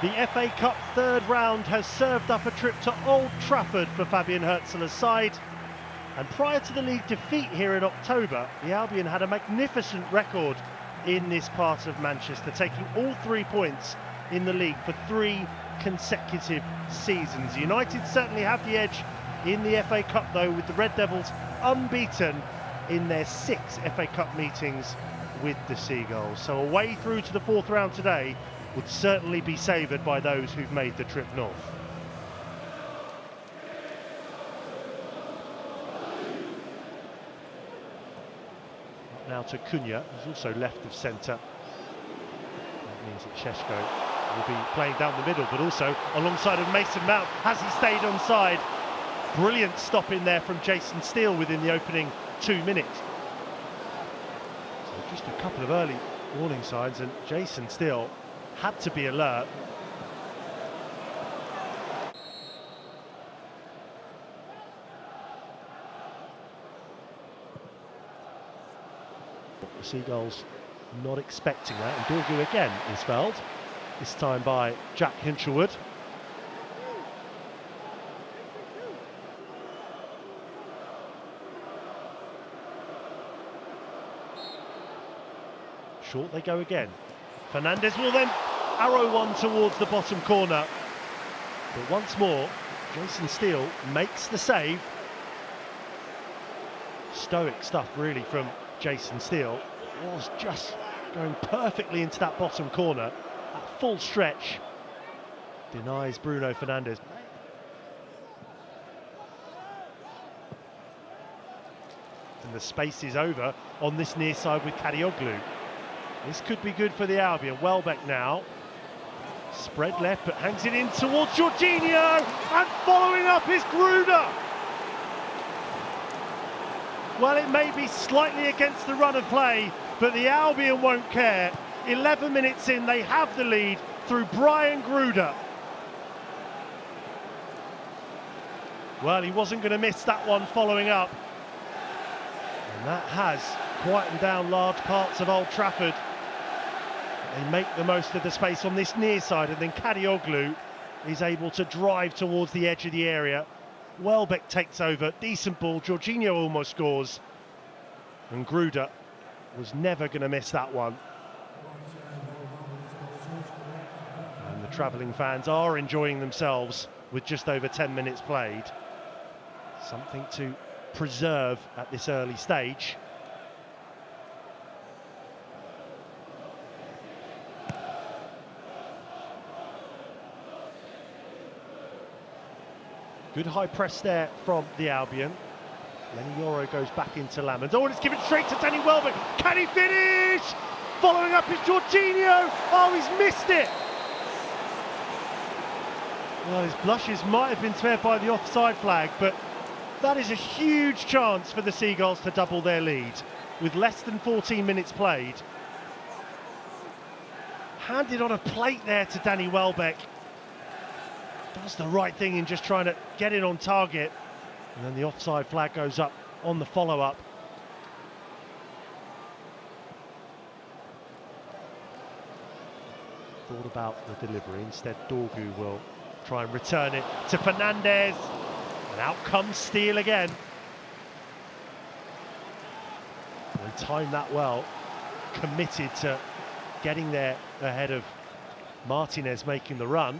The FA Cup third round has served up a trip to Old Trafford for Fabian Hürzeler's side. And prior to the league defeat here in October, the Albion had a magnificent record in this part of Manchester, taking all 3 points in the league for 3 consecutive seasons. United certainly have the edge in the FA Cup though, with the Red Devils unbeaten in their 6 FA Cup meetings with the Seagulls. So a way through to the 4th round today would certainly be savoured by those who've made the trip north. Now to Cunha, who's also left of centre. That means that Šeško will be playing down the middle, but also alongside of Mason Mount. Has he stayed onside? Brilliant stop in there from Jason Steele within the opening 2 minutes. So just a couple of early warning signs, and Jason Steele had to be alert. The Seagulls not expecting that, and Dorgu again is fouled, this time by Jack Hinchelwood. Short they go again. Fernandez will then arrow one towards the bottom corner. But once more, Jason Steele makes the save. Stoic stuff really from Jason Steele. Was just going perfectly into that bottom corner at full stretch. Denies Bruno Fernandes. And the space is over on this near side with Kadioglu. This could be good for the Albion. Welbeck now. Spread left, but hangs it in towards Jorginho. And following up is Gruder. Well, it may be slightly against the run of play, but the Albion won't care. 11 minutes in, they have the lead through Brian Gruder. Well, he wasn't going to miss that one following up. And that has quietened down large parts of Old Trafford. They make the most of the space on this near side, and then Kadioglu is able to drive towards the edge of the area. Welbeck takes over, decent ball, Jorginho almost scores, and Gruder was never going to miss that one. And the travelling fans are enjoying themselves with just over 10 minutes played. Something to preserve at this early stage. Good high press there from the Albion. Lenny Yoro goes back into Lamond. Oh, and it's given straight to Danny Welbeck. Can he finish? Following up is Jorginho. Oh, he's missed it. Well, his blushes might have been spared by the offside flag, but that is a huge chance for the Seagulls to double their lead with less than 14 minutes played. Handed on a plate there to Danny Welbeck. Does the right thing in just trying to get it on target, and then the offside flag goes up on the follow-up. Thought about the delivery, instead Dorgu will try and return it to Fernandez, and out comes Steele again. And timed that well, committed to getting there ahead of Martinez making the run.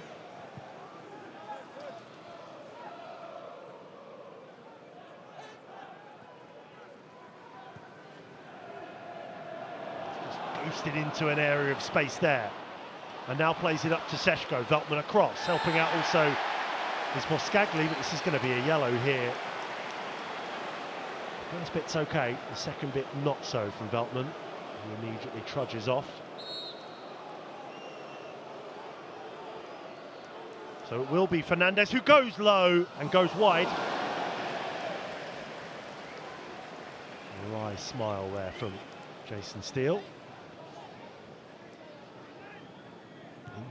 Boosted into an area of space there, and now plays it up to Šeško. Veltman across, helping out also is Moskagli, but this is going to be a yellow here. The first bit's okay, the second bit not so from Veltman, who immediately trudges off. So it will be Fernandez who goes low and goes wide. A wry smile there from Jason Steele.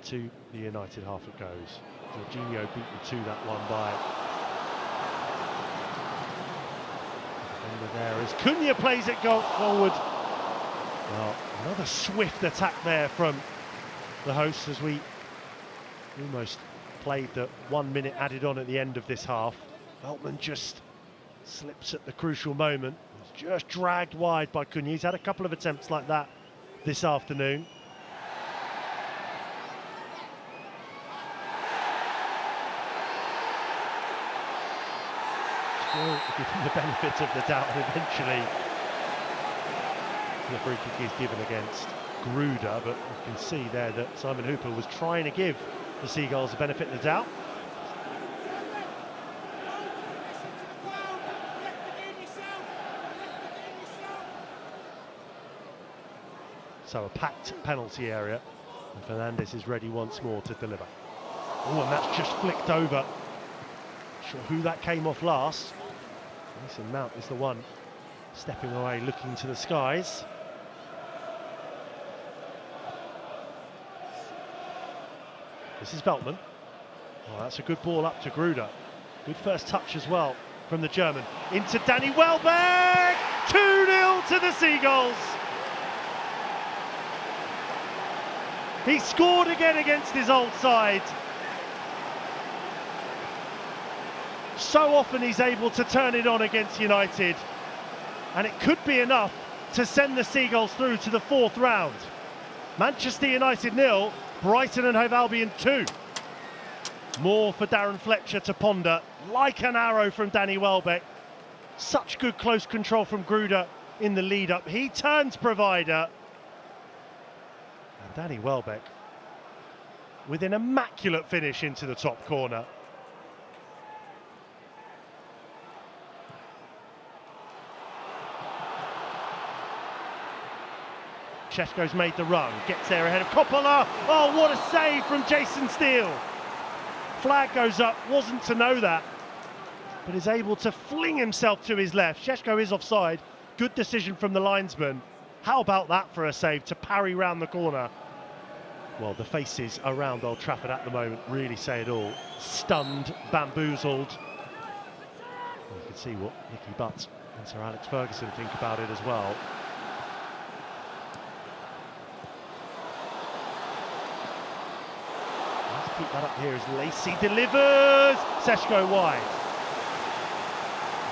Into the United half it goes. Jorginho beaten to that one by there as Cunha plays it forward. Well, another swift attack there from the hosts as we Almost played the 1 minute added on at the end of this half. Veltman just slips at the crucial moment. He's just dragged wide by Cunha. He's had a couple of attempts like that this afternoon. Still given the benefit of the doubt, and eventually the free kick is given against Gruder, but you can see there that Simon Hooper was trying to give the Seagulls the benefit of the doubt. So a packed penalty area, and Fernandes is ready once more to deliver. Oh, and that's just flicked over. Not sure who that came off last. Mason Mount is the one stepping away, looking to the skies. This is Veltman. Oh, that's a good ball up to Gruder. Good first touch as well from the German. Into Danny Welbeck! 2-0 to the Seagulls. He scored again against his old side. So often he's able to turn it on against United, and it could be enough to send the Seagulls through to the fourth round. Manchester United 0, Brighton and Hove Albion 2. More for Darren Fletcher to ponder, like an arrow from Danny Welbeck. Such good close control from Gruder in the lead up. He turns provider. And Danny Welbeck with an immaculate finish into the top corner. Šeško's made the run, gets there ahead of Coppola. Oh, what a save from Jason Steele. Flag goes up, wasn't to know that, but is able to fling himself to his left. Šeško is offside. Good decision from the linesman. How about that for a save to parry round the corner? Well, the faces around Old Trafford at the moment really say it all. Stunned, bamboozled. Well, you can see what Nicky Butt and Sir Alex Ferguson think about it as well. Keep that up here as Lacey delivers. Šeško wide.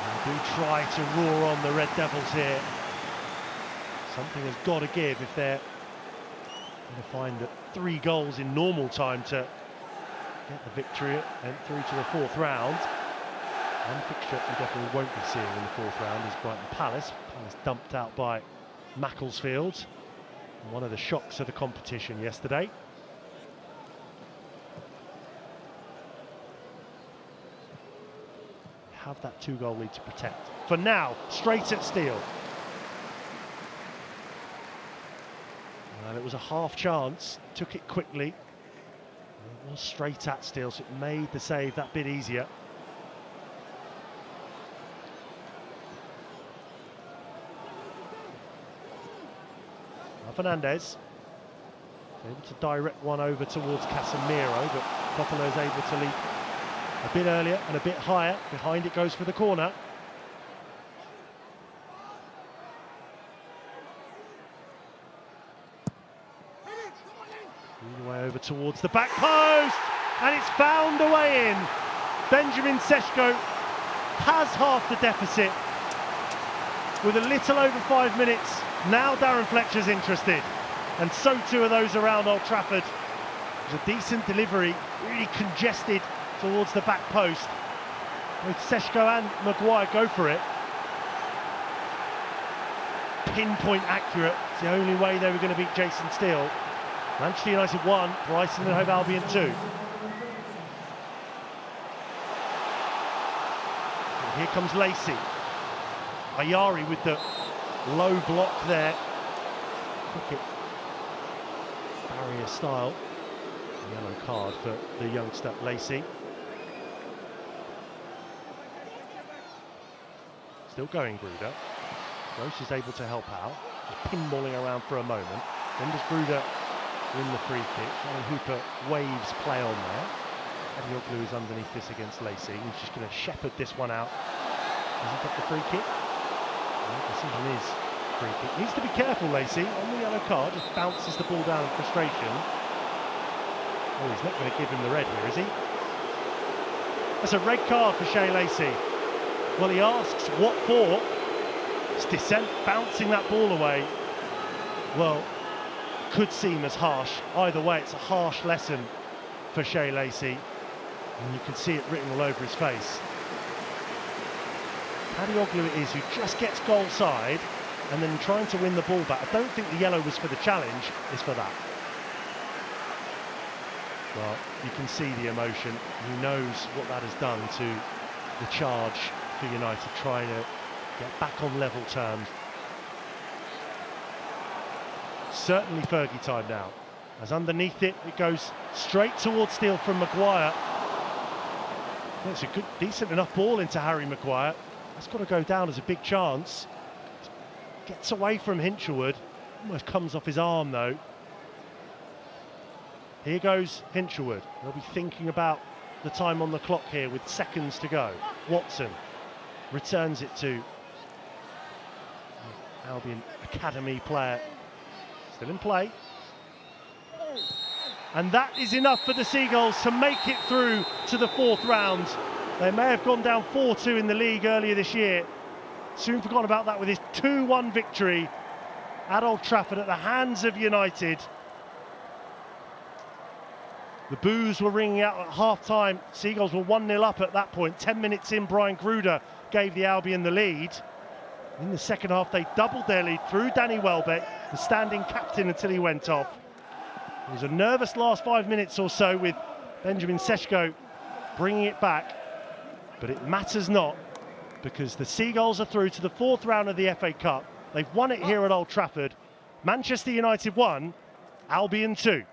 They do try to roar on the Red Devils here. Something has got to give if they're going to find that 3 goals in normal time to get the victory and through to the fourth round. One fixture we definitely won't be seeing in the fourth round is Brighton Palace. Palace dumped out by Macclesfield. One of the shocks of the competition yesterday. Have that 2-goal lead to protect. For now, straight at Steele. And it was a half chance, took it quickly. It was straight at Steele, so it made the save that bit easier. Now Fernandes able to direct one over towards Casemiro, but Coppola is able to leap a bit earlier and a bit higher. Behind it goes for the corner. All the way over towards the back post, and it's found a way in. Benjamin Šeško has half the deficit with a little over 5 minutes. Now Darren Fletcher's interested, and so too are those around Old Trafford. It was a decent delivery, really congested towards the back post. Both Šeško and Maguire go for it. Pinpoint accurate. It's the only way they were going to beat Jason Steele. Manchester United 1, Brighton and Hove Albion 2. And here comes Lacey. Ayari with the low block there. Cricket barrier style. Yellow card for the youngster Lacey. Still going, Gruder. Gross is able to help out. Just pinballing around for a moment. Then does Gruder win the free kick. Simon Hooper waves play on there. Adioglu is underneath this against Lacey. He's just going to shepherd this one out. Has he got the free kick? The decision is free kick. Needs to be careful, Lacey. On the yellow card, just bounces the ball down in frustration. Oh, he's not going to give him the red here, is he? That's a red card for Shea Lacey. Well, he asks what for. It's dissent, bouncing that ball away. Well, could seem as harsh. Either way, it's a harsh lesson for Shea Lacey. And you can see it written all over his face. Kadioglu it is who just gets goal side and then trying to win the ball back. I don't think the yellow was for the challenge, it's for that. Well, you can see the emotion. He knows what that has done to the charge for United, trying to get back on level terms. Certainly Fergie time now, as underneath it goes straight towards Steele from Maguire. Well, it's a good, decent enough ball into Harry Maguire. That's got to go down as a big chance. Gets away from Hinchelwood, almost comes off his arm though. Here goes Hinchelwood. They'll be thinking about the time on the clock here with seconds to go. Watson returns it to Albion Academy player. Still in play. And that is enough for the Seagulls to make it through to the fourth round. They may have gone down 4-2 in the league earlier this year. Soon forgotten about that with his 2-1 victory at Old Trafford at the hands of United. The boos were ringing out at half-time. Seagulls were 1-0 up at that point. 10 minutes in, Brian Gruder gave the Albion the lead. In the second half, they doubled their lead through Danny Welbeck, the standing captain until he went off. It was a nervous last 5 minutes or so with Benjamin Sesko bringing it back. But it matters not, because the Seagulls are through to the fourth round of the FA Cup. They've won it here at Old Trafford. Manchester United 1, Albion 2.